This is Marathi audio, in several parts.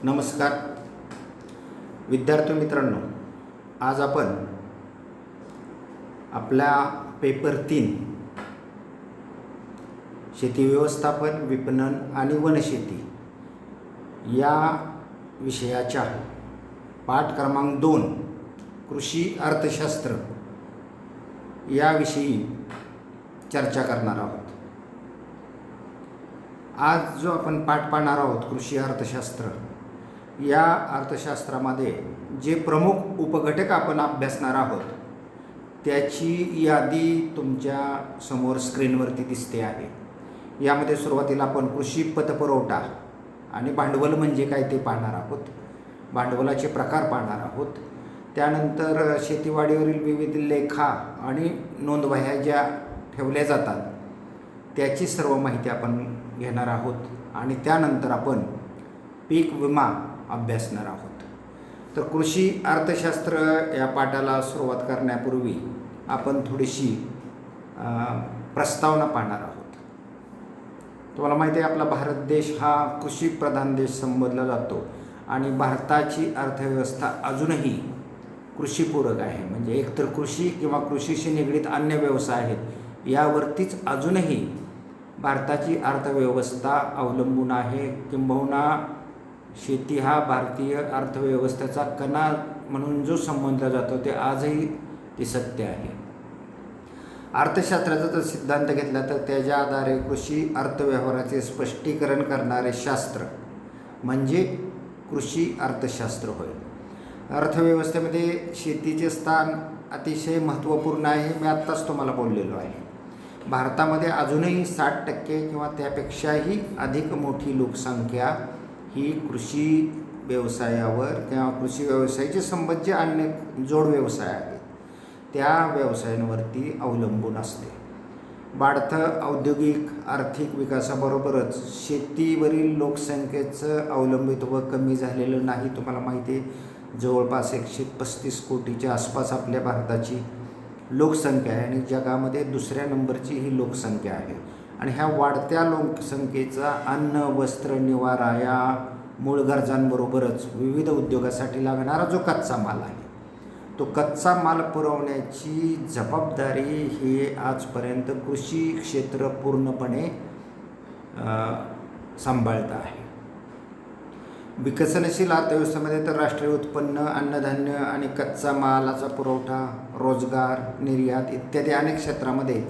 नमस्कार विद्यार्थी मित्रांनो, आज आपण आपल्या पेपर 3 शेती व्यवस्थापन, विपणन आणि वनशेती या विषयाच्या पाठ क्रमांक 2 कृषी अर्थशास्त्र याविषयी चर्चा करणार आहोत। आज जो आपण पाठ पाहणार आहोत कृषी अर्थशास्त्र या अर्थशास्त्रामध्ये जे प्रमुख उपघटक आपण अभ्यासणार आहोत त्याची यादी तुमच्या समोर स्क्रीनवरती दिसते आहे। यामध्ये सुरुवातीला आपण कृषी पतपुरवठा आणि भांडवल म्हणजे काय ते पाहणार आहोत, भांडवलाचे प्रकार पाहणार आहोत। त्यानंतर शेतीवाडीवरील विविध लेखा आणि नोंदवह्या ज्या ठेवल्या जातात त्याची सर्व माहिती आपण घेणार आहोत आणि त्यानंतर आपण पीक विमा अभ्यासणार आहोत। तर कृषी अर्थशास्त्र या पाठाला सुरुवात करण्यापूर्वी आपण थोडीशी प्रस्तावना पाहणार आहोत। तुम्हाला माहिती आहे आपला भारत देश हा कृषी प्रधान देश संबोधला जातो आणि भारताची अर्थव्यवस्था अजूनही कृषीपूरक आहे। म्हणजे एकतर कृषी किंवा कृषीशी निगडीत अन्य व्यवसाय आहेत यावरतीच अजूनही भारताची अर्थव्यवस्था अवलंबून आहे। किंबहुना शेती हा भारतीय अर्थव्यवस्थेचा कणा म्हणून जो संबोधला जातो ते आजही ते सत्य आहे। अर्थशास्त्राचा जर सिद्धांत घेतला तर त्याच्या आधारे कृषी अर्थव्यवहाराचे स्पष्टीकरण करणारे शास्त्र म्हणजे कृषी अर्थशास्त्र होय। अर्थव्यवस्थेमध्ये शेतीचे स्थान अतिशय महत्त्वपूर्ण आहे। मी आत्ताच तुम्हाला बोललेलो आहे। भारतामध्ये अजूनही 60% किंवा त्यापेक्षाही अधिक मोठी लोकसंख्या ही कृषी व्यवसायावर किंवा कृषी व्यवसायाचे संबंध जे अन्य जोड व्यवसाय आहेत त्या व्यवसायांवरती अवलंबून असते। वाढतं औद्योगिक आर्थिक विकासाबरोबरच शेतीवरील लोकसंख्येचं अवलंबित्व कमी झालेलं नाही। तुम्हाला माहिती आहे जवळपास 135 कोटीच्या आसपास आपल्या भारताची लोकसंख्या आहे आणि जगामध्ये दुसऱ्या नंबरची ही लोकसंख्या आहे। आणि ह्या वाढत्या लोकसंख्येचा अन्न, वस्त्र, निवारा या मूळ गरजांबरोबरच विविध उद्योगासाठी लागणारा जो कच्चा माल आहे तो कच्चा माल पुरवण्याची जबाबदारी ही आजपर्यंत कृषी क्षेत्र पूर्णपणे सांभाळत आहे। विकसनशील अर्थव्यवस्थेमध्ये तर राष्ट्रीय उत्पन्न, अन्नधान्य आणि कच्चा मालाचा पुरवठा, रोजगार, निर्यात इत्यादी अनेक क्षेत्रामध्ये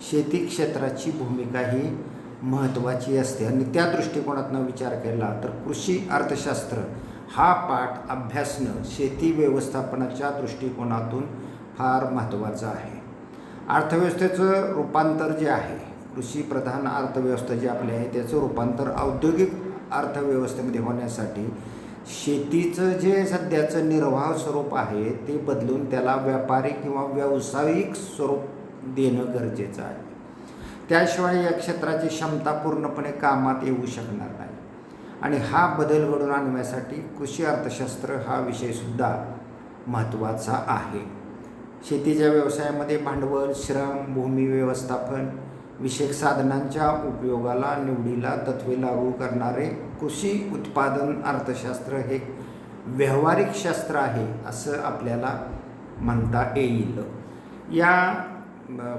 शेती क्षेत्राची भूमिका ही महत्त्वाची असते। आणि त्या दृष्टिकोनातून विचार केला तर कृषी अर्थशास्त्र हा पाठ अभ्यासणं शेती व्यवस्थापनाच्या दृष्टिकोनातून फार महत्त्वाचं आहे। अर्थव्यवस्थेचं रूपांतर जे आहे कृषी प्रधान अर्थव्यवस्था जी आपली आहे त्याचं रूपांतर औद्योगिक अर्थव्यवस्थेमध्ये होण्यासाठी शेतीचं जे सध्याचं निर्वाह स्वरूप आहे ते बदलून त्याला व्यापारी किंवा व्यावसायिक स्वरूप देणं गरजेचं आहे। त्याशिवाय या क्षेत्राची क्षमता पूर्णपणे कामात येऊ शकणार नाही आणि हा बदल घडवून आणण्यासाठी कृषी अर्थशास्त्र हा विषयसुद्धा महत्त्वाचा आहे। शेतीच्या व्यवसायामध्ये भांडवल, श्रम, भूमी व्यवस्थापन विषयक साधनांच्या उपयोगाला निवडीला तत्त्वे लागू करणारे कृषी उत्पादन अर्थशास्त्र हे व्यावहारिक शास्त्र आहे असं आपल्याला म्हणता येईल। या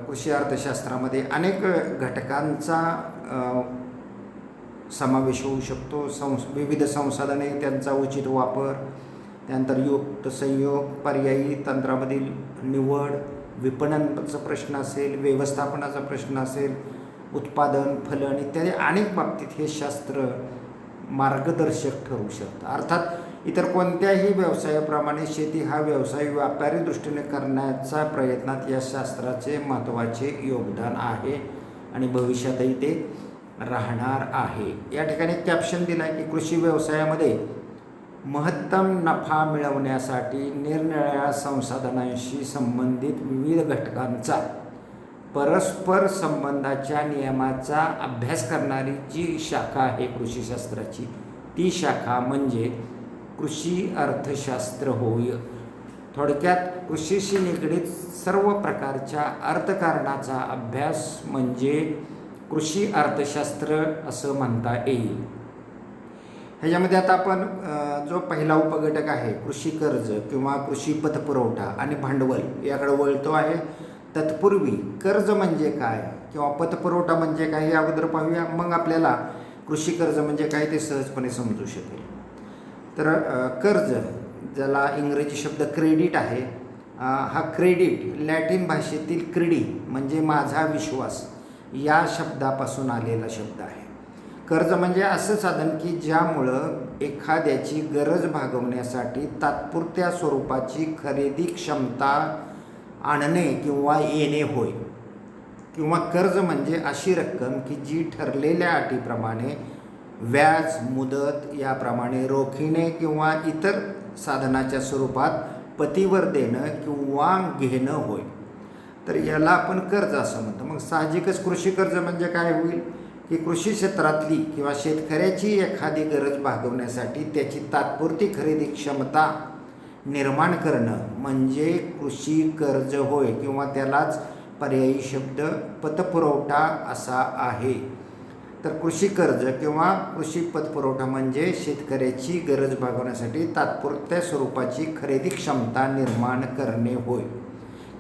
कृषी अर्थशास्त्रामध्ये अनेक घटकांचा समावेश होऊ शकतो। विविध संसाधने, त्यांचा उचित वापर, त्यानंतर युक्त संयोग, पर्यायी तंत्रामधील निवड, विपणनाचा प्रश्न असेल, व्यवस्थापनाचा प्रश्न असेल, उत्पादन, फलन इत्यादी अनेक बाबतीत हे शास्त्र मार्गदर्शक ठरू शकतं। अर्थात इतर कोणत्याही व्यवसायाप्रमाणे शेती हा व्यवसाय व्यापारी दृष्टीने करण्याचा प्रयत्नात या शास्त्राचे महत्त्वाचे योगदान आहे आणि भविष्यातही ते राहणार आहे। या ठिकाणी कॅप्शन दिला आहे की कृषी व्यवसायामध्ये महत्तम नफा मिळवण्यासाठी निरनिराळ्या संसाधनांशी संबंधित विविध घटकांचा परस्पर संबंधाच्या नियमाचा अभ्यास करणारी जी शाखा आहे कृषीशास्त्राची ती शाखा म्हणजे कृषी अर्थशास्त्र होय। थोडक्यात कृषीशी निगडीत सर्व प्रकारच्या अर्थकारणाचा अभ्यास म्हणजे कृषी अर्थशास्त्र असं म्हणता येईल। ह्याच्यामध्ये आता आपण जो पहिला उपघटक आहे कृषी कर्ज किंवा कृषी पतपुरवठा आणि भांडवल याकडे वळतो आहे. तत्पूर्वी कर्ज म्हणजे काय किंवा पतपुरवठा म्हणजे काय हे अगोदर पाहूया, मग आपल्याला कृषी कर्ज म्हणजे काय ते सहजपणे समजू शकेल. तर कर्ज, ज्याला इंग्रजी शब्द क्रेडिट आहे, हा क्रेडिट लॅटिन भाषेतील क्रीडी म्हणजे माझा विश्वास या शब्दापासून आलेला शब्द आहे. कर्ज म्हणजे असं साधन की ज्यामुळं एखाद्याची गरज भागवण्यासाठी तात्पुरत्या स्वरूपाची खरेदी क्षमता आणणे किंवा येणे होय. किंवा कर्ज म्हणजे अशी रक्कम की जी ठरलेल्या अटीप्रमाणे व्याज, मुदत याप्रमाणे रोखीने किंवा इतर साधनाच्या स्वरूपात पतीवर देणं किंवा घेणं होय. तर याला आपण कर्ज असं म्हणतो. मग साहजिकच कृषी कर्ज म्हणजे काय होईल की कृषी क्षेत्रातली किंवा शेतकऱ्याची एखादी गरज भागवण्यासाठी त्याची तात्पुरती खरेदी क्षमता निर्माण करणं म्हणजे कृषी कर्ज होय, किंवा त्यालाच पर्यायी शब्द पतपुरवठा असा आहे. तर कृषी कर्ज किंवा कृषी पतपुरवठा म्हणजे शेतकऱ्याची गरज भागवण्यासाठी तात्पुरत्या स्वरूपाची खरेदी क्षमता निर्माण करणे होय.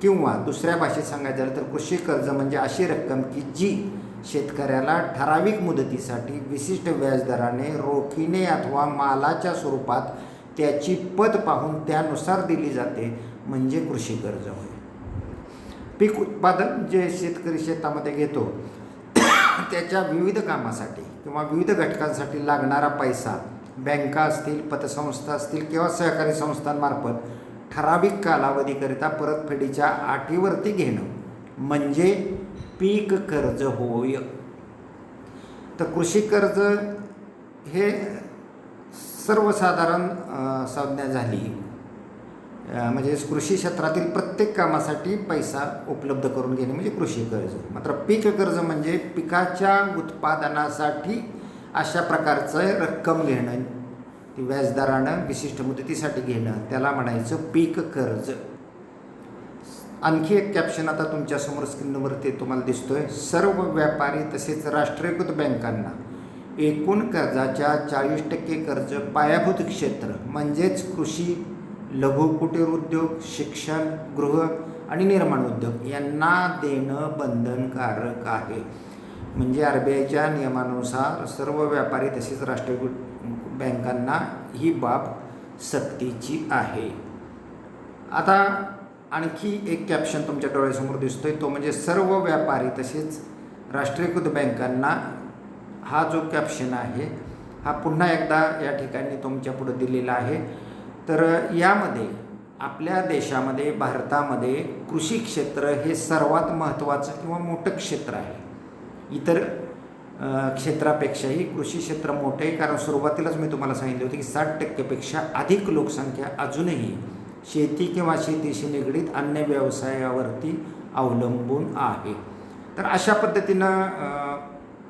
किंवा दुसऱ्या भाषेत सांगायचं झालं तर कृषी कर्ज म्हणजे अशी रक्कम की जी शेतकऱ्याला ठराविक मुदतीसाठी विशिष्ट व्याजदराने रोखीने अथवा मालाच्या स्वरूपात त्याची पत पाहून त्यानुसार दिली जाते म्हणजे कृषी कर्ज होय. पीक उत्पादन जे शेतकरी शेतामध्ये घेतो त्याच्या विविध कामासाठी किंवा विविध घटकांसाठी लागणारा पैसा बँका असतील, पतसंस्था असतील किंवा सहकारी संस्थांमार्फत ठराविक कालावधीकरिता परतफेडीच्या अटीवरती घेणं म्हणजे पीक कर्ज होय. तर कृषी कर्ज हे सर्वसाधारण संज्ञा झाली, म्हणजे कृषी क्षेत्रातील प्रत्येक कामासाठी पैसा उपलब्ध करून घेणे म्हणजे कृषी कर्ज. मात्र पीक कर्ज म्हणजे पिकाच्या उत्पादनासाठी अशा प्रकारचं रक्कम घेणं, ती व्याजदरानं विशिष्ट मुदतीसाठी घेणं, त्याला म्हणायचं पीक कर्ज. आणखी एक कॅप्शन आता तुमच्यासमोर स्क्रीनवरती तुम्हाला दिसतोय. सर्व व्यापारी तसेच राष्ट्रीयकृत बँकांना एकूण कर्जाच्या 40% कर्ज पायाभूत क्षेत्र म्हणजेच कृषी, लघु कुटीर उद्योग, शिक्षण, गृह आणि निर्माण उद्योग यांना देणं बंधनकारक आहे. म्हणजे RBIच्या नियमानुसार सर्व व्यापारी तसेच राष्ट्रीयकृत बँकांना ही बाब सक्तीची आहे. आता आणखी एक कॅप्शन तुमच्या डोळ्यासमोर दिसतोय, तो म्हणजे सर्व व्यापारी तसेच राष्ट्रीयकृत बँकांना. हा जो कॅप्शन आहे हा पुन्हा एकदा या ठिकाणी तुमच्या पुढे दिलेला आहे. तर यामध्ये आपल्या देशामध्ये, भारतामध्ये कृषी क्षेत्र हे सर्वात महत्त्वाचं किंवा मोठं क्षेत्र आहे. इतर क्षेत्रापेक्षाही कृषी क्षेत्र मोठे आहे, कारण सुरुवातीलाच मी तुम्हाला सांगितले होते की 60%पेक्षा अधिक लोकसंख्या अजूनही शेती किंवा शेतीशी निगडीत अन्य व्यवसायावरती अवलंबून आहे. तर अशा पद्धतीनं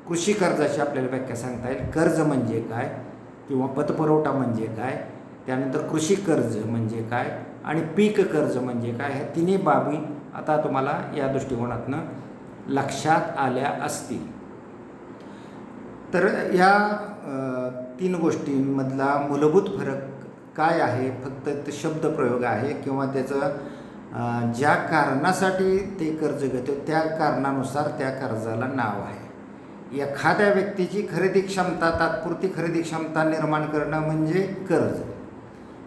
कृषी कर्जाची आपल्याला व्याख्या सांगता येईल. कर्ज म्हणजे काय किंवा पतपुरवठा म्हणजे काय, त्यानंतर कृषी कर्ज म्हणजे काय आणि पीक कर्ज म्हणजे काय, ह्या तिन्ही बाबी आता तुम्हाला या दृष्टिकोनातनं लक्षात आल्या असतील. तर ह्या 3 गोष्टींमधला मूलभूत फरक काय आहे, फक्त शब्दप्रयोग आहे किंवा त्याचं ज्या कारणासाठी ते कर्ज घेतो त्या कारणानुसार त्या कर्जाला नाव आहे. एखाद्या व्यक्तीची खरेदी क्षमता, तात्पुरती खरेदी क्षमता निर्माण करणं म्हणजे कर्ज,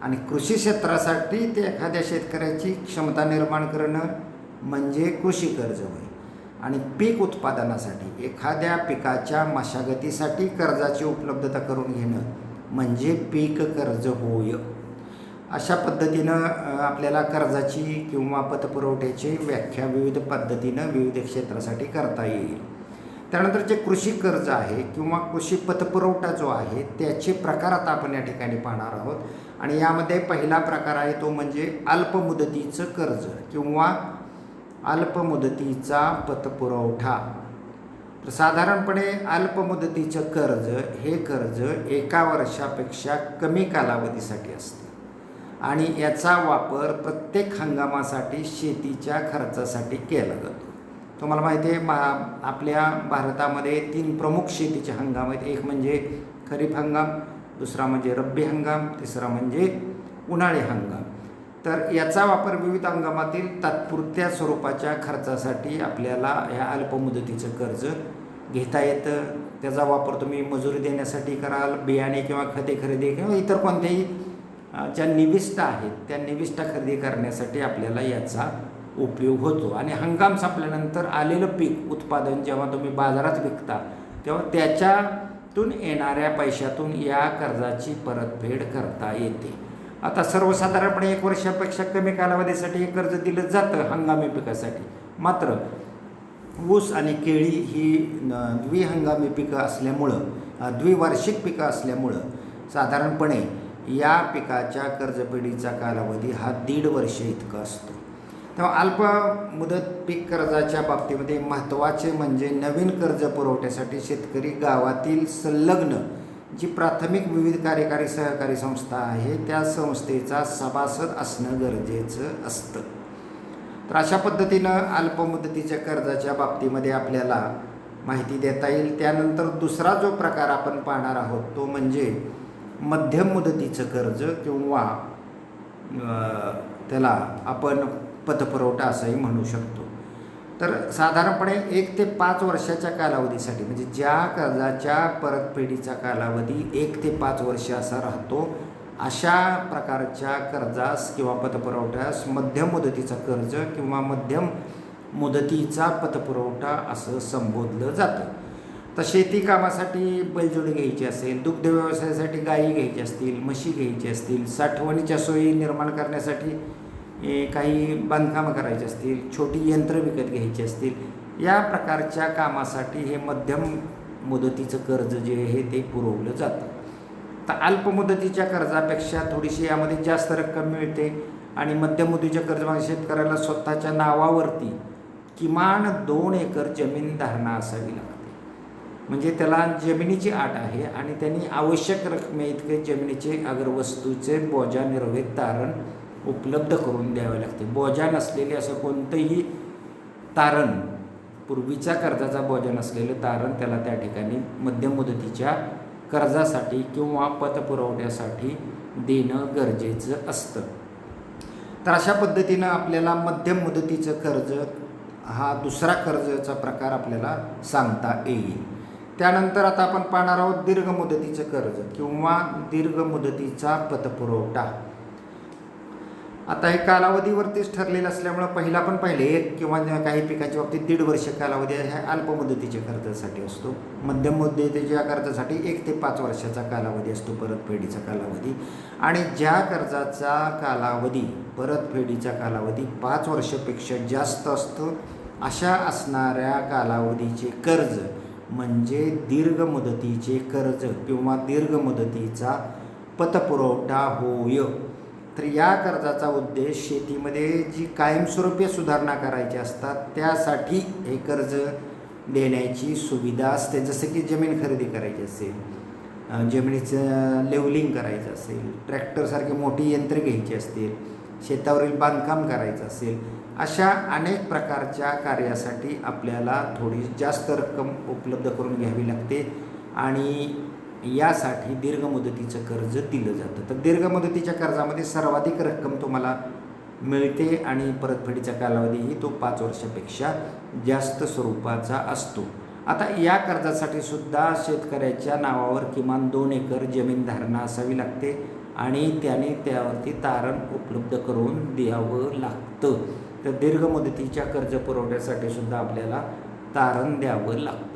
आणि कृषी क्षेत्रासाठी ते एखाद्या शेतकऱ्याची क्षमता निर्माण करणं म्हणजे कृषी कर्ज होय. आणि पीक उत्पादनासाठी एखाद्या पिकाच्या मशागतीसाठी कर्जाची उपलब्धता करून घेणं म्हणजे पीक कर्ज होय. अशा पद्धतीनं आपल्याला कर्जाची किंवा पतपुरवठ्याची व्याख्या विविध पद्धतीनं विविध क्षेत्रासाठी करता येईल. त्यानंतर जे कृषी कर्ज आहे किंवा कृषी पतपुरवठा जो आहे त्याचे प्रकार आता आपण या ठिकाणी पाहणार आहोत. आणि यामध्ये पहिला प्रकार आहे तो म्हणजे अल्पमुदतीचं कर्ज किंवा अल्पमुदतीचा पतपुरवठा. तर साधारणपणे अल्पमुदतीचं कर्ज हे कर्ज 1 वर्षापेक्षा कमी कालावधीसाठी असते आणि याचा वापर प्रत्येक हंगामासाठी शेतीच्या खर्चासाठी केला जातो. तुम्हाला माहिती आहे आपल्या भारतामध्ये 3 प्रमुख शेतीचे हंगाम आहेत. एक म्हणजे खरीप हंगाम, दुसरा म्हणजे रब्बी हंगाम, तिसरा म्हणजे उन्हाळी हंगाम. तर याचा वापर विविध हंगामातील तात्पुरत्या स्वरूपाच्या खर्चासाठी आपल्याला ह्या अल्पमुदतीचं कर्ज घेता येतं. त्याचा वापर तुम्ही मजुरी देण्यासाठी कराल, बियाणे किंवा खते खरेदी किंवा इतर कोणत्याही ज्या निविष्ठा आहेत त्या निविष्ठा खरेदी करण्यासाठी आपल्याला याचा उपयोग होतो. आणि हंगाम संपल्यानंतर आलेलं पीक उत्पादन जेव्हा तुम्ही बाजारात विकता तेव्हा त्याच्यातून येणाऱ्या पैशातून या कर्जाची परतफेड करता येते. आता सर्वसाधारणपणे 1 वर्षापेक्षा कमी कालावधीसाठी हे कर्ज दिलं जातं हंगामी पिकासाठी. मात्र ऊस आणि केळी ही द्विहंगामी पिकं असल्यामुळं, द्विवार्षिक पिकं असल्यामुळं साधारणपणे या पिकाच्या कर्जफेडीचा कालावधी हा 1.5 वर्ष इतका असतो. तेव्हा अल्प मुदत पीक कर्जाच्या बाबतीमध्ये महत्त्वाचे म्हणजे नवीन कर्ज पुरवठ्यासाठी शेतकरी गावातील संलग्न जी प्राथमिक विविध कार्यकारी सहकारी संस्था आहे त्या संस्थेचा सभासद असणं गरजेचं असतं. तर अशा पद्धतीनं अल्पमुदतीच्या कर्जाच्या बाबतीमध्ये आपल्याला माहिती देता येईल. त्यानंतर दुसरा जो प्रकार आपण पाहणार आहोत तो म्हणजे मध्यम मुदतीचं कर्ज किंवा त्याला आपण पतपुरवठा असंही म्हणू शकतो. तर साधारणपणे 1 ते 5 वर्षाच्या कालावधीसाठी म्हणजे ज्या कर्जाच्या परतफेडीचा कालावधी 1 ते 5 वर्ष असा राहतो अशा प्रकारच्या कर्जास किंवा पतपुरवठ्यास मध्यम मुदतीचा कर्ज किंवा मध्यम मुदतीचा पतपुरवठा असं संबोधलं जातं. तर शेती कामासाठी बैलजोडी घ्यायची असेल, दुग्ध व्यवसायासाठी गायी घ्यायची असतील, म्हशी घ्यायची असतील, साठवणीच्या सोयी निर्माण करण्यासाठी काही बांधकामं करायची असतील, छोटी यंत्र विकत घ्यायची असतील, या प्रकारच्या कामासाठी हे मध्यम मुदतीचं कर्ज जे आहे ते पुरवलं जातं. तर अल्पमुदतीच्या कर्जापेक्षा थोडीशी यामध्ये जास्त रक्कम मिळते आणि मध्यम मुदतीच्या कर्जामध्ये शेतकऱ्याला स्वतःच्या नावावरती किमान 2 एकर जमीन धारणा असावी लागते. म्हणजे त्याला जमिनीची अट आहे आणि त्यांनी आवश्यक रकमेइतके जमिनीचे अगर वस्तूचे बोजा निर्वहित तारण उपलब्ध करून द्यावे लागते. बोजा नसलेले असं कोणतंही तारण, पूर्वीच्या कर्जाचा बोजा नसलेलं तारण त्याला त्या ठिकाणी मध्यम मुदतीच्या कर्जासाठी किंवा पतपुरवठ्यासाठी देणं गरजेचं असतं. तर अशा पद्धतीनं आपल्याला मध्यम मुदतीचं कर्ज हा दुसरा कर्जाचा प्रकार आपल्याला सांगता येईल. त्यानंतर आता आपण पाहणार आहोत दीर्घ मुदतीचं कर्ज किंवा दीर्घ मुदतीचा पतपुरवठा. आता हे कालावधीवरतीच ठरलेलं असल्यामुळं पहिला पण पाहिले 1 किंवा काही पिकाच्या बाबतीत 1.5 वर्ष कालावधी ह्या अल्पमुदतीच्या कर्जासाठी असतो. मध्यम मुदतीच्या कर्जासाठी 1 ते 5 वर्षाचा कालावधी असतो परतफेडीचा कालावधी. आणि ज्या कर्जाचा कालावधी परतफेडीचा कालावधी 5 वर्षापेक्षा जास्त असतो अशा असणाऱ्या कालावधीचे कर्ज म्हणजे दीर्घ मुदतीचे कर्ज किंवा दीर्घ मुदतीचा पतपुरवठा होय. तर या कर्जाचा उद्देश शेतीमध्ये जी कायमस्वरूपी सुधारणा करायची असतात त्यासाठी हे कर्ज देण्याची सुविधा असते. जसं की जमीन खरेदी करायची असेल, जमिनीचं लेवलिंग करायचं असेल, ट्रॅक्टरसारखी मोठी यंत्रे घ्यायची असतील, शेतावरील बांधकाम करायचं असेल, अशा अनेक प्रकारच्या कार्यासाठी आपल्याला थोडी जास्त रक्कम उपलब्ध करून घ्यावी लागते आणि यासाठी दीर्घ मुदतीचं कर्ज दिलं जातं. तर दीर्घ मुदतीच्या कर्जामध्ये सर्वाधिक रक्कम तुम्हाला मिळते आणि परतफेडीचा कालावधीही तो 5 वर्षापेक्षा जास्त स्वरूपाचा असतो. आता या कर्जासाठी सुद्धा शेतकऱ्याच्या नावावर किमान 2 एकर जमीन धारणा असावी लागते आणि त्याने त्यावरती तारण उपलब्ध करून द्यावं लागतं. तर दीर्घ मुदतीच्या कर्ज पुरवठ्यासाठी सुद्धा आपल्याला तारण द्यावं लागतं.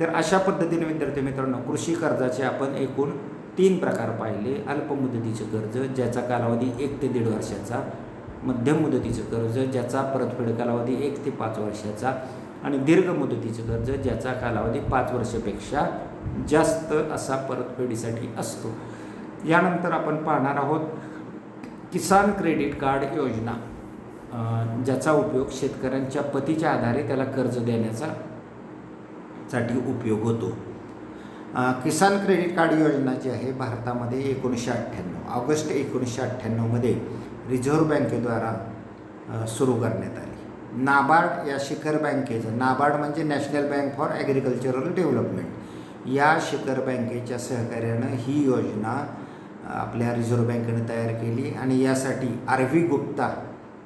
तर अशा पद्धतीने विद्यार्थी मित्रांनो कृषी कर्जाचे आपण एकूण 3 प्रकार पाहिले. अल्पमुदतीचे कर्ज ज्याचा कालावधी 1 ते 1.5 वर्षाचा, मध्यम मुदतीचं कर्ज ज्याचा परतफेड कालावधी 1 ते 5 वर्षाचा आणि दीर्घ मुदतीचं कर्ज ज्याचा कालावधी 5 वर्षापेक्षा जास्त असा परतफेडीसाठी असतो. यानंतर आपण पाहणार आहोत किसान क्रेडिट कार्ड योजना, ज्याचा उपयोग शेतकऱ्यांच्या पतीच्या आधारे त्याला कर्ज देण्याचा साठी उपयोग होतो. किसान क्रेडिट कार्ड योजना जी आहे भारतामध्ये 1998 ऑगस्ट 1998मध्ये रिझर्व्ह बँकेद्वारा सुरू करण्यात आली. नाबार्ड या शिखर बँकेचं, नाबार्ड म्हणजे national bank for agricultural development, या शिखर बँकेच्या सहकार्यानं ही योजना आपल्या रिझर्व्ह बँकेनं तयार केली आणि यासाठी RV गुप्ता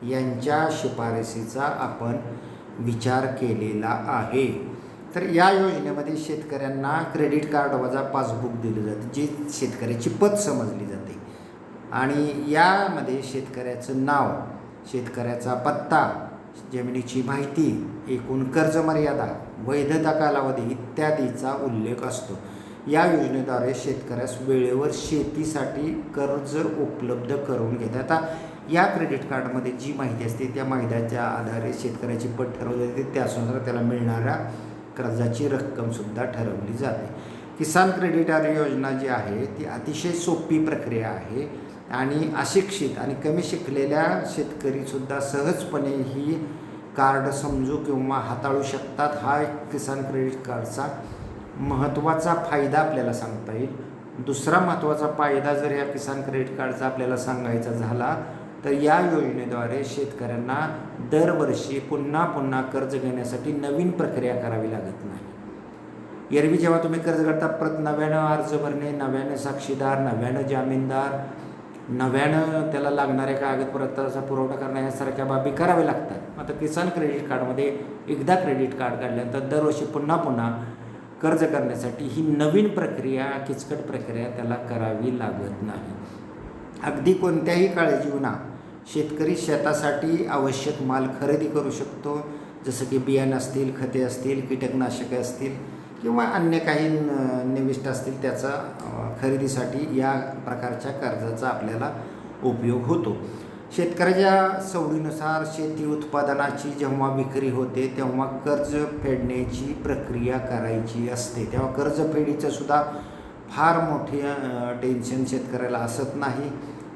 यांच्या शिफारसीचा आपण विचार केलेला आहे. तर या योजनेमध्ये शेतकऱ्यांना क्रेडिट कार्ड वजा पासबुक दिलं जातं, जी शेतकऱ्याची पत समजली जाते. आणि यामध्ये शेतकऱ्याचं नाव, शेतकऱ्याचा पत्ता, जमिनीची माहिती, एकूण कर्ज मर्यादा, वैधता कालावधी इत्यादीचा उल्लेख असतो. या योजनेद्वारे शेतकऱ्यास वेळेवर शेतीसाठी कर्ज उपलब्ध करून घेतात. आता या क्रेडिट कार्डमध्ये जी माहिती असते त्या माहितीच्या आधारे शेतकऱ्याची पत ठरवली जाते, त्यानुसार त्याला मिळणाऱ्या कर्जाची रक्कमसुद्धा ठरवली जाते. किसान क्रेडिट योजना जी आहे ती अतिशय सोपी प्रक्रिया आहे आणि अशिक्षित आणि कमी शिकलेल्या शेतकरीसुद्धा सहजपणे ही कार्ड समजू किंवा हाताळू शकतात. हा एक किसान क्रेडिट कार्डचा महत्त्वाचा फायदा आपल्याला सांगता येईल. दुसरा महत्त्वाचा फायदा जर या किसान क्रेडिट कार्डचा आपल्याला सांगायचा झाला तर या योजनेद्वारे शेतकऱ्यांना दरवर्षी पुन्हा पुन्हा कर्ज घेण्यासाठी नवीन प्रक्रिया करावी लागत नाही. एरवी जेव्हा तुम्ही कर्ज करता परत नव्यानं अर्ज भरणे, नव्यानं साक्षीदार, नव्यानं जामीनदार, नव्यानं त्याला लागणाऱ्या कागदपत्राचा पुरवठा करणं यासारख्या बाबी कराव्या लागतात. आता किसान क्रेडिट कार्डमध्ये एकदा क्रेडिट कार्ड काढल्यानंतर दरवर्षी पुन्हा पुन्हा कर्ज करण्यासाठी ही नवीन प्रक्रिया, किचकट प्रक्रिया त्याला करावी लागत नाही. अगदी कोणत्याही काळजीविना शेतकरी शेतासाठी आवश्यक माल खरेदी करू शकतो, जसं की बियाणं असतील, खते असतील, कीटकनाशके असतील किंवा अन्य काही निविष्ट असतील, त्याचा खरेदीसाठी या प्रकारच्या कर्जाचा आपल्याला उपयोग होतो. शेतकऱ्याच्या सवडीनुसार शेती उत्पादनाची जेव्हा विक्री होते तेव्हा कर्ज फेडण्याची प्रक्रिया करायची असते. तेव्हा कर्जफेडीचंसुद्धा फार मोठे टेन्शन शेतकऱ्याला असत नाही.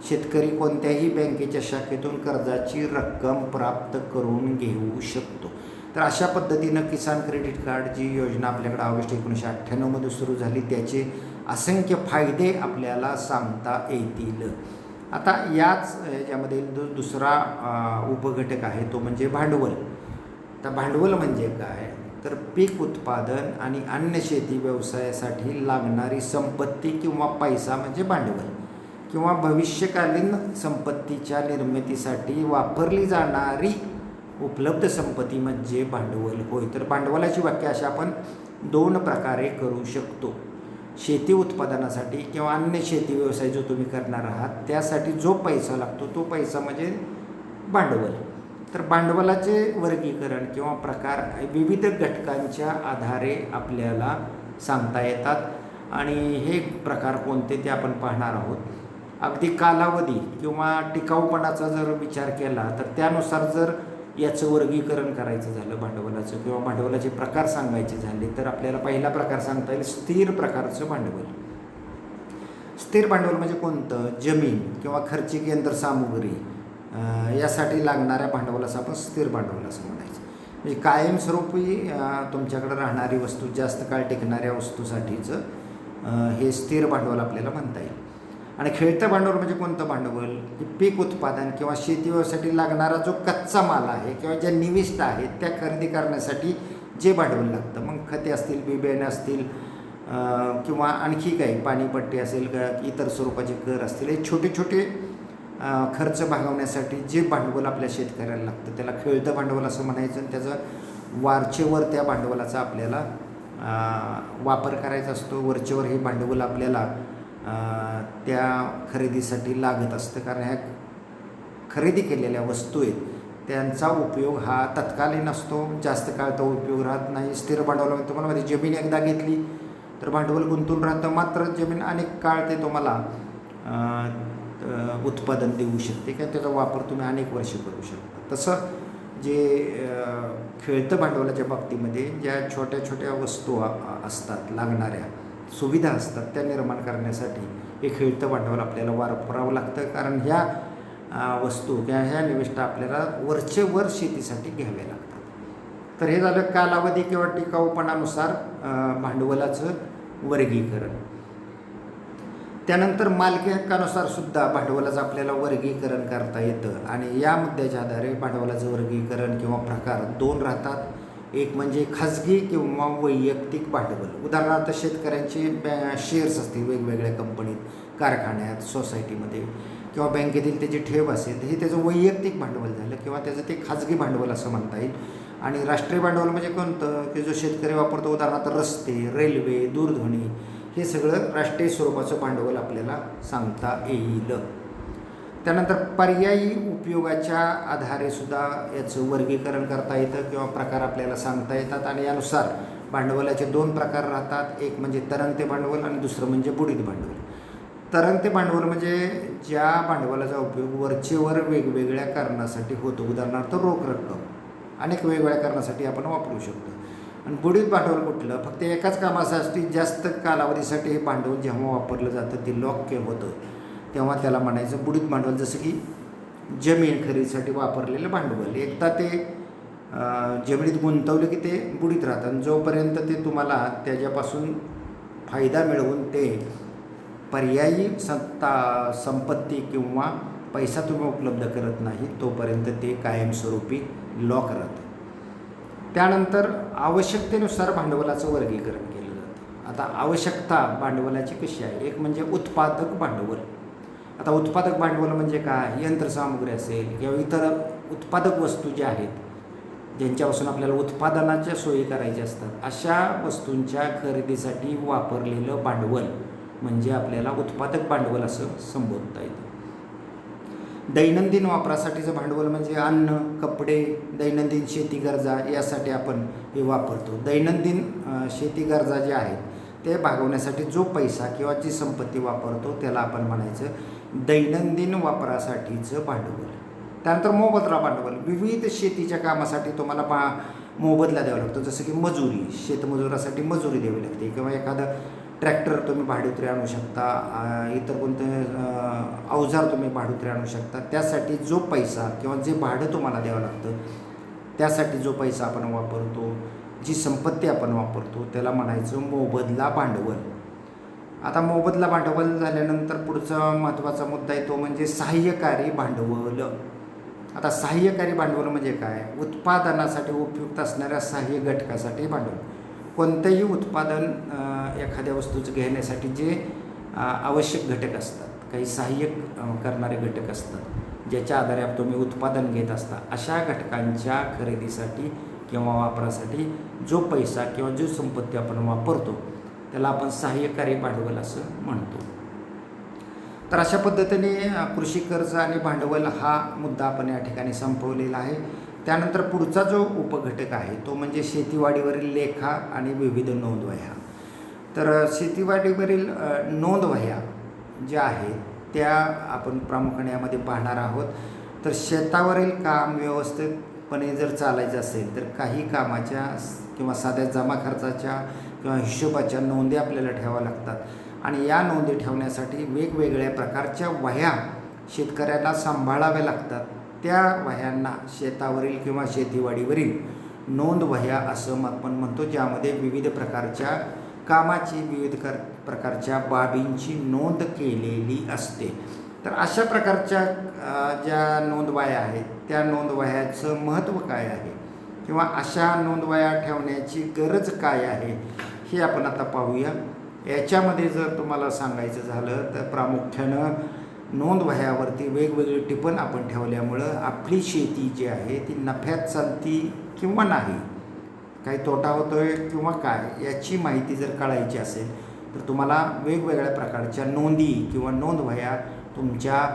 शेतकरी कोणत्याही बँकेच्या शाखेतून कर्जाची रक्कम प्राप्त करून घेऊ शकतो. तर अशा पद्धतीनं किसान क्रेडिट कार्ड जी योजना आपल्याकडे ऑगस्ट 1998मध्ये सुरू झाली, त्याचे असंख्य फायदे आपल्याला सांगता येतील. आता याच यामध्ये दुसरा उपघटक आहे तो म्हणजे भांडवल. तर भांडवल म्हणजे काय, तर पीक उत्पादन आणि अन्य शेती व्यवसायासाठी लागणारी संपत्ती किंवा पैसा म्हणजे भांडवल, किंवा भविष्यकालीन संपत्तीच्या निर्मितीसाठी वापरली जाणारी उपलब्ध संपत्ती म्हणजे भांडवल होय. तर भांडवलाची व्याख्या अशी आपण 2 प्रकारे करू शकतो. शेती उत्पादनासाठी किंवा अन्य शेती व्यवसाय जो तुम्ही करणार आहात त्यासाठी जो पैसा लागतो तो पैसा म्हणजे भांडवल. तर भांडवलाचे वर्गीकरण किंवा प्रकार विविध घटकांच्या आधारे आपल्याला सांगता येतात आणि हे प्रकार कोणते ते आपण पाहणार आहोत. अगदी कालावधी किंवा टिकाऊपणाचा जर विचार केला तर त्यानुसार जर याचं वर्गीकरण करायचं झालं भांडवलाचं किंवा भांडवलाचे प्रकार सांगायचे झाले तर आपल्याला पहिला प्रकार सांगता येईल स्थिर प्रकारचं भांडवल. स्थिर भांडवल म्हणजे कोणतं, जमीन किंवा खर्चिक यंत्रसामुग्री यासाठी लागणाऱ्या भांडवलाचं आपण स्थिर भांडवल असं म्हणायचं. म्हणजे कायमस्वरूपी तुमच्याकडे राहणारी वस्तू, जास्त काळ टिकणाऱ्या वस्तूसाठीचं हे स्थिर भांडवल आपल्याला म्हणता येईल. आणि खेळतं भांडवल म्हणजे कोणतं भांडवल, की पीक उत्पादन किंवा शेती व्यवसायासाठी लागणारा जो कच्चा माल आहे किंवा ज्या निविष्ट आहेत त्या खरेदी करण्यासाठी जे भांडवल लागतं, मग खते असतील, बियाणे असतील किंवा आणखी काही पाणीपट्टी असेल, इतर स्वरूपाचे कर असतील, हे छोटे छोटे खर्च भागवण्यासाठी जे भांडवल आपल्या शेतकऱ्याला लागतं त्याला खेळतं भांडवल असं म्हणायचं. आणि त्याचं वरचेवर त्या भांडवलाचा आपल्याला वापर करायचा असतो. वरचेवर हे भांडवल आपल्याला त्या खरेदीसाठी लागत असतं, कारण ह्या खरेदी केलेल्या वस्तू आहेत त्यांचा उपयोग हा तत्कालीन असतो, जास्त काळ तो उपयोग राहत नाही. स्थिर भांडवल तुम्हाला माहिती, जमीन एकदा घेतली तर भांडवल गुंतून राहतं, मात्र जमीन अनेक काळ ते तुम्हाला उत्पादन देऊ शकते किंवा त्याचा वापर तुम्ही अनेक वर्ष करू शकता. तसं जे खेळतं भांडवलाच्या बाबतीमध्ये ज्या छोट्या छोट्या वस्तू असतात, लागणाऱ्या सुविधा असतात त्या निर्माण करण्यासाठी हे खेळतं भांडवल आपल्याला वापरावं लागतं, कारण ह्या वस्तू किंवा ह्या निविष्ठा आपल्याला वरचेवर शेतीसाठी घ्याव्या लागतात. तर हे झालं कालावधी किंवा टिकाऊपणानुसार भांडवलाचं वर्गीकरण. त्यानंतर मालकी हक्कानुसार सुद्धा भांडवलाचं आपल्याला वर्गीकरण करता येतं आणि या मुद्द्याच्या आधारे भांडवलाचं वर्गीकरण किंवा प्रकार 2 राहतात. एक म्हणजे खाजगी किंवा वैयक्तिक भांडवल. उदाहरणार्थ शेतकऱ्यांचे शेअर्स असतील वेगवेगळ्या कंपनीत, कारखान्यात, सोसायटीमध्ये किंवा बँकेतील त्याची ठेव असेल, तर हे त्याचं वैयक्तिक भांडवल झालं किंवा त्याचं ते खाजगी भांडवल असं म्हणता येईल. आणि राष्ट्रीय भांडवल म्हणजे कोणतं, की जो शेतकरी वापरतो, उदाहरणार्थ रस्ते, रेल्वे, दूरध्वनी, हे सगळं राष्ट्रीय स्वरूपाचं भांडवल आपल्याला सांगता येईल. त्यानंतर पर्यायी उपयोगाच्या आधारे सुद्धा याचं वर्गीकरण करता येतं किंवा प्रकार आपल्याला सांगता येतात. आणि यानुसार भांडवलाचे 2 प्रकार राहतात. एक म्हणजे तरंगते भांडवल आणि दुसरं म्हणजे बुडीत भांडवल. तरंगते भांडवल म्हणजे ज्या भांडवलाचा उपयोग वरचेवर वेगवेगळ्या कारणासाठी होतो. उदाहरणार्थ रोख रक्कम अनेक वेगवेगळ्या कारणासाठी आपण वापरू शकतो. आणि बुडीत भांडवल कुठलं, फक्त एकाच कामासाठी जास्त कालावधीसाठी हे भांडवल जेव्हा वापरलं जातं, ते लॉक होतं, तेव्हा त्याला म्हणायचं बुडीत भांडवल. जसं की जमीन खरेदीसाठी वापरलेलं भांडवल, एकदा ते जमिनीत गुंतवलं की ते बुडीत राहतं. आणि जोपर्यंत ते तुम्हाला त्याच्यापासून फायदा मिळवून ते पर्यायी संपत्ती किंवा पैसा तुम्ही उपलब्ध करत नाही, तोपर्यंत ते कायमस्वरूपी लॉक राहतं. त्यानंतर आवश्यकतेनुसार भांडवलाचं वर्गीकरण केलं जातं. आता आवश्यकता भांडवलाची कशी आहे, एक म्हणजे उत्पादक भांडवल. आता उत्पादक भांडवल म्हणजे काय, यंत्रसामुग्री असेल किंवा इतर उत्पादक वस्तू ज्या आहेत, ज्यांच्यापासून आपल्याला उत्पादनाच्या सोयी करायच्या असतात, अशा वस्तूंच्या खरेदीसाठी वापरलेलं भांडवल म्हणजे आपल्याला उत्पादक भांडवल असं संबोधता येतं. दैनंदिन वापरासाठीचं भांडवल म्हणजे अन्न, कपडे, दैनंदिन शेती गरजा यासाठी आपण हे वापरतो. दैनंदिन शेती गरजा ज्या आहेत ते भागवण्यासाठी जो पैसा किंवा जी संपत्ती वापरतो त्याला आपण म्हणायचं दैनंदिन वापरासाठीचं भांडवल. त्यानंतर मोबदला भांडवल. विविध शेतीच्या कामासाठी तुम्हाला मोबदला द्यावा लागतो. जसं की मजुरी, शेतमजुरासाठी मजुरी द्यावी लागते किंवा एखादं ट्रॅक्टर तुम्ही भाडुत्री आणू शकता, इतर कोणते अवजार तुम्ही भाडुत्री आणू शकता. त्यासाठी जो पैसा किंवा जे भाडं तुम्हाला द्यावं लागतं, त्यासाठी जो पैसा आपण वापरतो, जी संपत्ती आपण वापरतो, त्याला म्हणायचं मोबदला भांडवल. आता मोबदला भांडवल झाल्यानंतर पुढचा महत्त्वाचा मुद्दा आहे तो म्हणजे सहाय्यकारी भांडवल. आता सहाय्यकारी भांडवल म्हणजे काय, उत्पादनासाठी उपयुक्त असणाऱ्या सहाय्य घटकासाठी भांडवल. कोणतंही उत्पादन एखाद्या वस्तूचं घेण्यासाठी जे आवश्यक घटक असतात, काही सहाय्य करणारे घटक असतात, ज्याच्या आधारे तुम्ही उत्पादन घेत असता, अशा घटकांच्या खरेदीसाठी किंवा वापरासाठी जो पैसा किंवा जो संपत्ती आपण वापरतो त्याला आपण सहाय्यकारी भांडवल असं म्हणतो. तर अशा पद्धतीने कृषी कर्ज आणि भांडवल हा मुद्दा आपण या ठिकाणी संपवलेला आहे. त्यानंतर पुढचा जो उपघटक आहे तो म्हणजे शेतीवाडीवरील लेखा आणि विविध नोंदवह्या. तर शेतीवाडीवरील नोंदवह्या ज्या आहेत त्या आपण प्रामुख्याने यामध्ये पाहणार आहोत. तर शेतावरील काम व्यवस्थितपणे जर चालायचं असेल तर काही कामाच्या किंवा साध्या जमा खर्चाच्या किंवा हिशोबाच्या नोंदी आपल्याला ठेवाव्या लागतात. आणि या नोंदी ठेवण्यासाठी वेगवेगळ्या प्रकारच्या वह्या शेतकऱ्याला सांभाळाव्या लागतात. त्या वह्यांना शेतावरील किंवा शेतीवाडीवरील नोंदवह्या असं आपण म्हणतो, ज्यामध्ये विविध प्रकारच्या कामाची, विविध प्रकारच्या बाबींची नोंद केलेली असते. तर अशा प्रकारच्या ज्या नोंदवह्या आहेत त्या नोंदवह्याचं महत्त्व काय आहे किंवा अशा नोंदवह्या ठेवण्याची गरज काय आहे हे आपण आता पाहूया. याच्यामध्ये जर तुम्हाला सांगायचं झालं तर प्रामुख्यानं नोंदवह्यावरती वेगवेगळे टिपण आपण ठेवल्यामुळं आपली शेती जी आहे ती नफ्यात चालती किंवा नाही, काही तोटा होतोय किंवा काय, याची माहिती जर कळायची असेल तर तुम्हाला वेगवेगळ्या प्रकारच्या नोंदी किंवा नोंदवह्या तुमच्या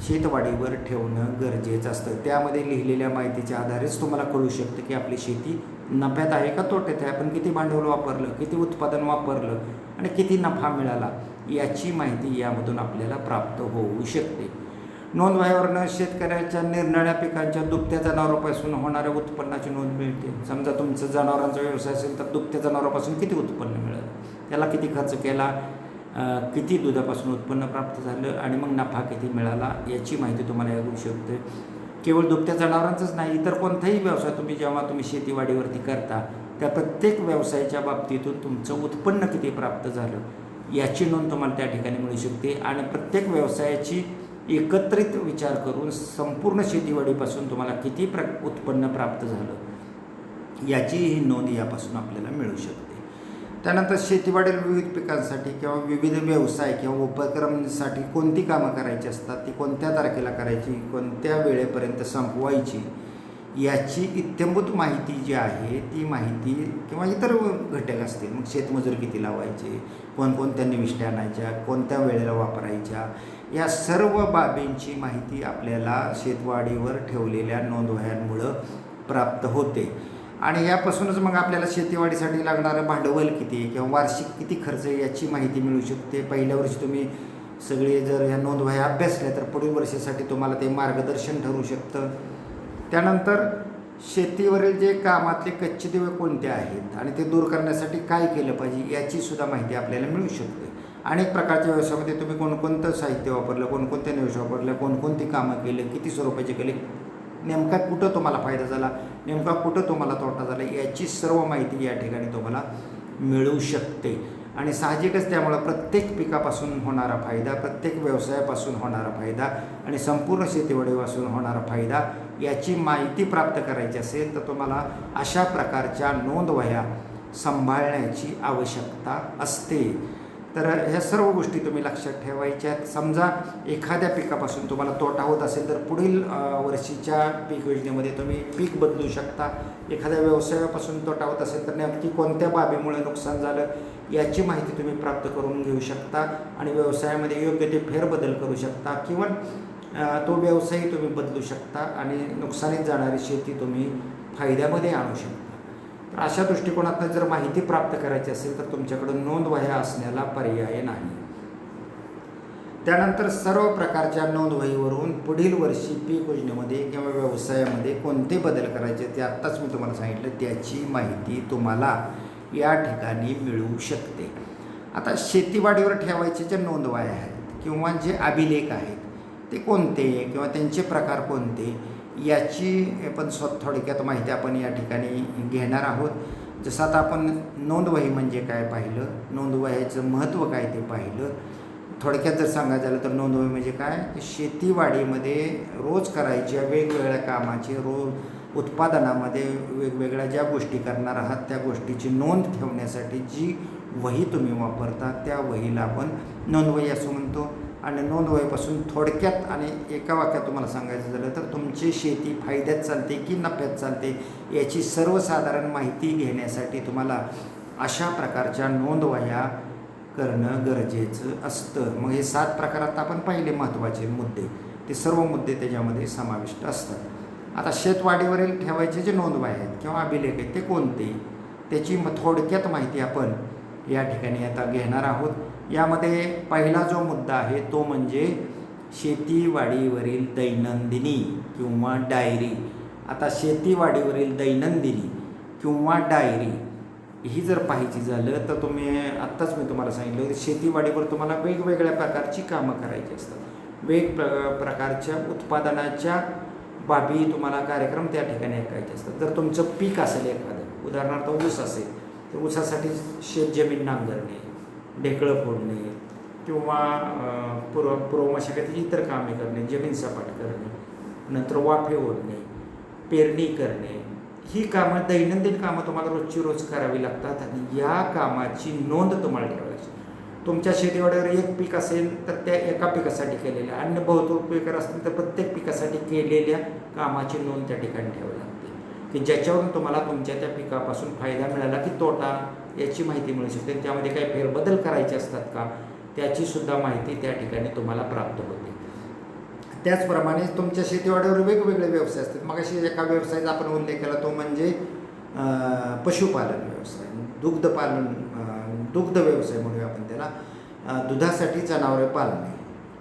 शेतवाडीवर ठेवणं गरजेचं असतं. त्यामध्ये लिहिलेल्या माहितीच्या आधारेच तुम्हाला कळू शकतं की आपली शेती नफ्यात आहे का तोट्यात आहे, आपण किती भांडवल वापरलं, किती उत्पादन वापरलं आणि किती नफा मिळाला, याची माहिती यामधून आपल्याला प्राप्त होऊ शकते. नोंदवह्यावरनं शेतकऱ्याच्या निरनिराळ्या पिकांच्या दुभत्या जनावरांपासून होणाऱ्या उत्पन्नाची नोंद मिळते. समजा तुमचं जनावरांचा व्यवसाय असेल तर दुभत्या जनावरांपासून किती उत्पन्न मिळालं, त्याला किती खर्च केला, किती दुधापासून उत्पन्न प्राप्त झालं आणि मग नफा किती मिळाला, याची माहिती तुम्हाला येऊ शकते. केवळ दुभत्या जनावरांचंच नाही, इतर कोणताही व्यवसाय जेव्हा तुम्ही शेतीवाडीवरती करता त्या प्रत्येक व्यवसायाच्या बाबतीतून तुमचं उत्पन्न किती प्राप्त झालं याची नोंद तुम्हाला त्या ठिकाणी मिळू शकते. आणि प्रत्येक व्यवसायाची एकत्रित विचार करून संपूर्ण शेतीवाडीपासून तुम्हाला किती उत्पन्न प्राप्त झालं याची ही नोंद यापासून आपल्याला मिळू शकते. त्यानंतर शेतीवाडील विविध पिकांसाठी किंवा विविध व्यवसाय किंवा उपक्रमांसाठी कोणती कामं करायची असतात, ती कोणत्या तारखेला करायची, कोणत्या वेळेपर्यंत संपवायची, याची इत्थंभूत माहिती जी आहे ती माहिती किंवा इतर घटक असतील. मग शेतमजूर किती लावायचे, कोणकोणत्या निविष्ठ्या आणायच्या, कोणत्या वेळेला वापरायच्या, या सर्व बाबींची माहिती आपल्याला शेतवाडीवर ठेवलेल्या नोंदवह्यांमुळं प्राप्त होते. आणि यापासूनच मग आपल्याला शेतीवाडीसाठी लागणारं भांडवल किती किंवा वार्षिक किती खर्च याची माहिती मिळू शकते. पहिल्या वर्षी तुम्ही सगळे जर ह्या नोंदवह्या अभ्यासल्या तर पुढील वर्षासाठी तुम्हाला ते मार्गदर्शन ठरू शकतं. त्यानंतर शेतीवरील जे कामातले कच्चे दिवे कोणते आहेत आणि ते दूर करण्यासाठी काय केलं पाहिजे याचीसुद्धा माहिती आपल्याला मिळू शकते. अनेक प्रकारच्या व्यवसायामध्ये तुम्ही कोणकोणतं साहित्य वापरलं, कोणकोणत्या निवेश वापरल्या, कोणकोणती कामं केली, किती स्वरूपाचे केले, नेमका कुठं तुम्हाला फायदा झाला, नेमका कुठं तुम्हाला तोटा झाला, याची सर्व माहिती या ठिकाणी तुम्हाला मिळू शकते. आणि साहजिकच त्यामुळं प्रत्येक पिकापासून होणारा फायदा, प्रत्येक व्यवसायापासून होणारा फायदा आणि संपूर्ण शेतीवाडीपासून होणारा फायदा याची माहिती प्राप्त करायची असेल तर तुम्हाला अशा प्रकारच्या नोंदवह्या सांभाळण्याची आवश्यकता असते. तर ह्या सर्व गोष्टी तुम्ही लक्षात ठेवायच्या. समजा एखाद्या पिकापासून तुम्हाला तोटा होत असेल तर पुढील वर्षीच्या पीक योजनेमध्ये तुम्ही पीक बदलू शकता. एखाद्या व्यवसायापासून तोटा होत असेल तर नेमकी कोणत्या बाबीमुळे नुकसान झालं याची माहिती तुम्ही प्राप्त करून घेऊ शकता आणि व्यवसायामध्ये योग्य ते फेरबदल करू शकता किंवा तो व्यवसायही तुम्ही बदलू शकता आणि नुकसानीत जाणारी शेती तुम्ही फायद्यामध्ये आणू शकता. तर अशा दृष्टिकोनातून जर माहिती प्राप्त करायची असेल तर तुमच्याकडून नोंदवह्या असण्याला पर्याय नाही. त्यानंतर सर्व प्रकारच्या नोंदवहीवरून पुढील वर्षी पीक योजनेमध्ये किंवा व्यवसायामध्ये कोणते बदल करायचे ते आत्ताच मी तुम्हाला सांगितलं, त्याची माहिती तुम्हाला या ठिकाणी मिळू शकते. आता शेतीवाडीवर ठेवायचे जे नोंदवह्या आहेत किंवा जे अभिलेख आहेत ते कोणते किंवा त्यांचे प्रकार कोणते याची पण थोडक्यात माहिती आपण या ठिकाणी घेणार आहोत. जसं आता आपण नोंदवही म्हणजे काय पाहिलं, नोंदवह्याचं महत्त्व काय ते पाहिलं. थोडक्यात जर सांगायचं झालं तर नोंदवही म्हणजे काय, शेतीवाडीमध्ये रोज करायच्या वेगवेगळ्या कामाचे उत्पादनामध्ये वेगवेगळ्या ज्या गोष्टी करणार आहात त्या गोष्टीची नोंद ठेवण्यासाठी जी वही तुम्ही वापरता त्या वहीला आपण नोंदवही असं म्हणतो. आणि नोंदवहीपासून थोडक्यात आणि एका वाक्यात तुम्हाला सांगायचं झालं तर तुमची शेती फायद्यात चालते की नफ्यात चालते याची सर्वसाधारण माहिती घेण्यासाठी तुम्हाला अशा प्रकारच्या नोंदवह्या करणं गरजेचं असतं. मग हे 7 प्रकारात आपण पाहिले महत्त्वाचे मुद्दे, ते सर्व मुद्दे त्याच्यामध्ये समाविष्ट असतात. आता शेतवाडीवरील ठेवायचे जे नोंदवह्या आहेत किंवा अभिलेख आहेत ते कोणते, त्याची थोडक्यात माहिती आपण या ठिकाणी आता घेणार आहोत. यामध्ये पहिला जो मुद्दा आहे तो म्हणजे शेतीवाडीवरील दैनंदिनी किंवा डायरी. आता शेतीवाडीवरील दैनंदिनी किंवा डायरी ही जर पाहायची झालं तर तुम्ही आत्ताच मी तुम्हाला सांगितलं की शेतीवाडीवर तुम्हाला वेगवेगळ्या प्रकारची कामं करायची असतात, प्रकारच्या उत्पादनाच्या बाबी तुम्हाला कार्यक्रम त्या ठिकाणी ऐकायचे असतात. जर तुमचं पीक असेल एखादं, उदाहरणार्थ ऊस असेल तर ऊसासाठी शेतजमीन नांगरणे, ढेकळं फोडणे किंवा पूर्व मशागतीची इतर कामे करणे, जमीन सपाट करणे, नंतर वाफे ओढणे, पेरणी करणे, ही कामं दैनंदिन कामं तुम्हाला रोजची रोज करावी लागतात आणि या कामाची नोंद तुम्हाला ठेवावी लागते. तुमच्या शेतीवाडीवर एक पीक असेल तर त्या एका पिकासाठी केलेल्या, अन्य बहुतेक पिकं असतील तर प्रत्येक पिकासाठी केलेल्या कामाची नोंद त्या ठिकाणी ठेवावी लागते की ज्याच्यावरून तुम्हाला तुमच्या त्या पिकापासून फायदा मिळाला की तोटा याची माहिती मिळू शकते. त्यामध्ये काही फेरबदल करायचे असतात का त्याचीसुद्धा माहिती त्या ठिकाणी तुम्हाला प्राप्त होते. त्याचप्रमाणे तुमच्या शेतीवाडीवर वेगवेगळे व्यवसाय असतात. मग अशी एका व्यवसायाचा आपण उल्लेख केला तो म्हणजे पशुपालन व्यवसाय, दुग्ध व्यवसाय म्हणूया आपण त्याला. दुधासाठी जनावरे पाळणे,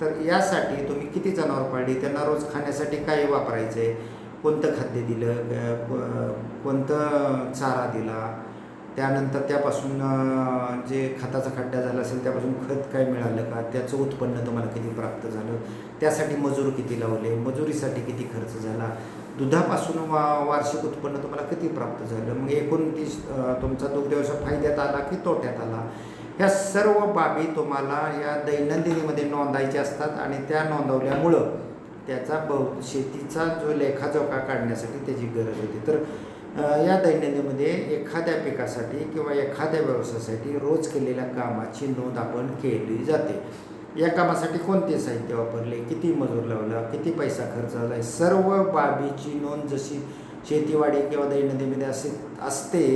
तर यासाठी तुम्ही किती जनावर पाळली, त्यांना रोज खाण्यासाठी काय वापरायचं आहे, कोणतं खाद्य दिलं, कोणतं चारा दिला, त्यानंतर त्यापासून जे खताचा खड्डा झाला असेल त्यापासून खत काय मिळालं का, त्याचं उत्पन्न तुम्हाला किती प्राप्त झालं, त्यासाठी मजूर किती लावले, मजुरीसाठी किती खर्च झाला, दुधापासून वार्षिक उत्पन्न तुम्हाला किती प्राप्त झालं, मग एकूण तुमचा दुग्ध व्यवसाय फायद्यात आला की तोट्यात आला, ह्या सर्व बाबी तुम्हाला या दैनंदिनीमध्ये नोंदायच्या असतात आणि त्या नोंदवल्यामुळं त्याचा शेतीचा जो लेखाजोखा काढण्यासाठी त्याची गरज होती. तर या दैनंदिनमध्ये एखाद्या पिकासाठी किंवा एखाद्या व्यवसायासाठी रोज केलेल्या कामाची नोंद आपण केली जाते. या कामासाठी कोणते साहित्य वापरले, किती मजूर लावला, किती पैसा खर्च झाला आहे, सर्व बाबीची नोंद जशी शेतीवाडी किंवा दैनंदिनमध्ये असते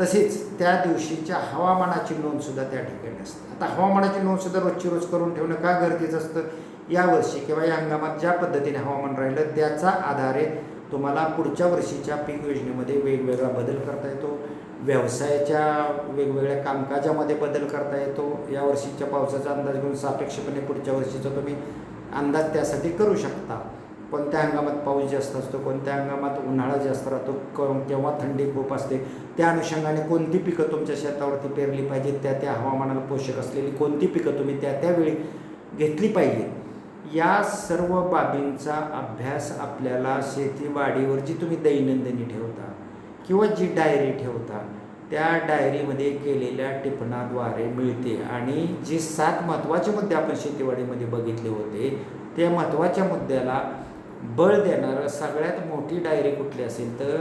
तसेच त्या दिवशीच्या हवामानाची नोंदसुद्धा त्या ठिकाणी असते. आता हवामानाची नोंदसुद्धा रोजची रोज करून ठेवणं का गरजेचं असतं? यावर्षी किंवा या हंगामात ज्या पद्धतीने हवामान राहिलं त्याचा आधारे तुम्हाला पुढच्या वर्षीच्या पीक योजनेमध्ये वेगवेगळा बदल करता येतो, व्यवसायाच्या वेगवेगळ्या कामकाजामध्ये बदल करता येतो. या वर्षीच्या पावसाचा अंदाज घेऊन सापेक्षपणे पुढच्या वर्षीचा तुम्ही अंदाज त्यासाठी करू शकता. कोणत्या हंगामात पाऊस जास्त असतो, कोणत्या हंगामात उन्हाळा जास्त राहतो, केव्हा थंडी खूप असते, त्या अनुषंगाने कोणती पिकं तुमच्या शेतावरती पेरली पाहिजेत, त्या हवामानाला पोषक असलेली कोणती पिकं तुम्ही त्यावेळी घेतली पाहिजे. या सर्व बाबींचा अभ्यास आपल्याला शेतीवाडीवर जी तुम्ही दैनंदिनी ठेवता किंवा जी डायरी ठेवता त्या डायरीमध्ये केलेल्या टिपणाद्वारे मिळते. आणि जे 7 महत्त्वाचे मुद्दे आपण शेतीवाडीमध्ये बघितले होते त्या महत्त्वाच्या मुद्द्याला बळ देणारं सगळ्यात मोठी डायरी कुठली असेल तर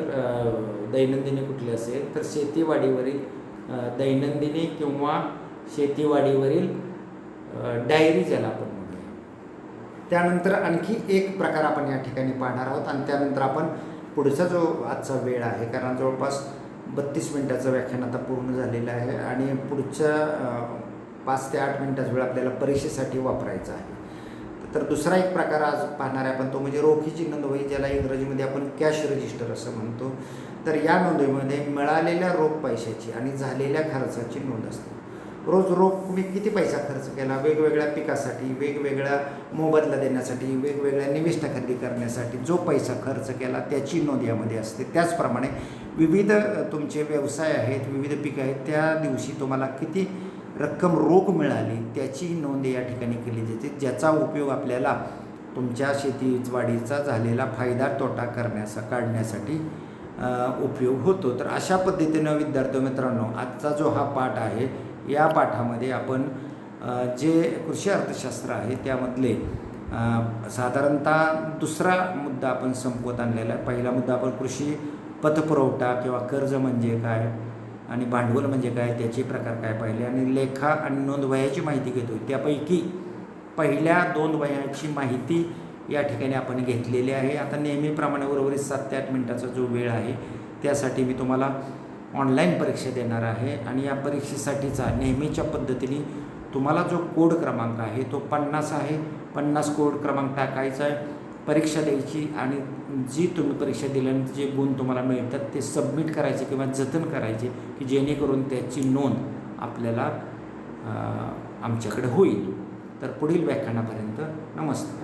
दैनंदिनी कुठली असेल तर शेतीवाडीवरील दैनंदिनी किंवा शेतीवाडीवरील डायरी ज्याला आपण म्हणूया. त्यानंतर आणखी एक प्रकार आपण या ठिकाणी पाहणार आहोत आणि त्यानंतर आपण पुढचा जो आजचा वेळ आहे, कारण जवळपास 32 मिनिटाचं व्याख्यान आता पूर्ण झालेलं आहे आणि पुढच्या 5 ते 8 मिनिटाचा वेळ आपल्याला परीक्षेसाठी वापरायचा आहे. तर दुसरा एक प्रकार आज पाहणार आहे आपण, तो म्हणजे रोखीची नोंदवही, ज्याला इंग्रजीमध्ये आपण कॅश रजिस्टर असं म्हणतो. तर या नोंदवहीमध्ये मिळालेल्या रोख पैशाची आणि झालेल्या खर्चाची नोंद असते. रोज रोख तुम्ही किती पैसा खर्च केला, वेगवेगळ्या पिकासाठी, वेगवेगळ्या मोबदला देण्यासाठी, वेगवेगळ्या निविष्ठा खरेदी करण्यासाठी जो पैसा खर्च केला त्याची नोंद यामध्ये असते. त्याचप्रमाणे विविध तुमचे व्यवसाय आहेत, विविध पिकं आहेत, त्या दिवशी तुम्हाला किती रक्कम रोख मिळाली त्याची नोंद या ठिकाणी केली जाते, ज्याचा उपयोग आपल्याला तुमच्या शेतीवाडीचा झालेला फायदा तोटा काढण्यासाठी उपयोग होतो. तर अशा पद्धतीनं विद्यार्थी मित्रांनो, आजचा जो हा पाठ आहे या पाठामध्ये आपण जे कृषी अर्थशास्त्र आहे त्यामधले साधारणतः दुसरा मुद्दा आपण संपवत आणलेला आहे. पहिला मुद्दा आपण कृषी पतपुरवठा किंवा कर्ज म्हणजे काय आणि भांडवल म्हणजे काय, त्याचे प्रकार काय पाहिले आणि लेखा आणि नोंद वह्याची माहिती घेतो. त्यापैकी पहिल्या 2 वह्यांची माहिती या ठिकाणी आपण घेतलेली आहे. आता नेहमीप्रमाणे उर्वरित 7 ते 8 मिनिटाचा जो वेळ आहे त्यासाठी मी तुम्हाला ऑनलाईन परीक्षा देणार आहे आणि या परीक्षेसाठीचा नेहमीच्या पद्धतीने तुम्हाला जो कोड क्रमांक आहे तो 50 आहे. 50 कोड क्रमांक टाकायचा आहे, परीक्षा द्यायची आणि जी तुम्ही परीक्षा दिल्यानंतर जे गुण तुम्हाला मिळतात ते सबमिट करायचे किंवा जतन करायचे की जेणेकरून त्याची नोंद आपल्याला आमच्याकडे होईल. तर पुढील व्याख्यानापर्यंत नमस्कार.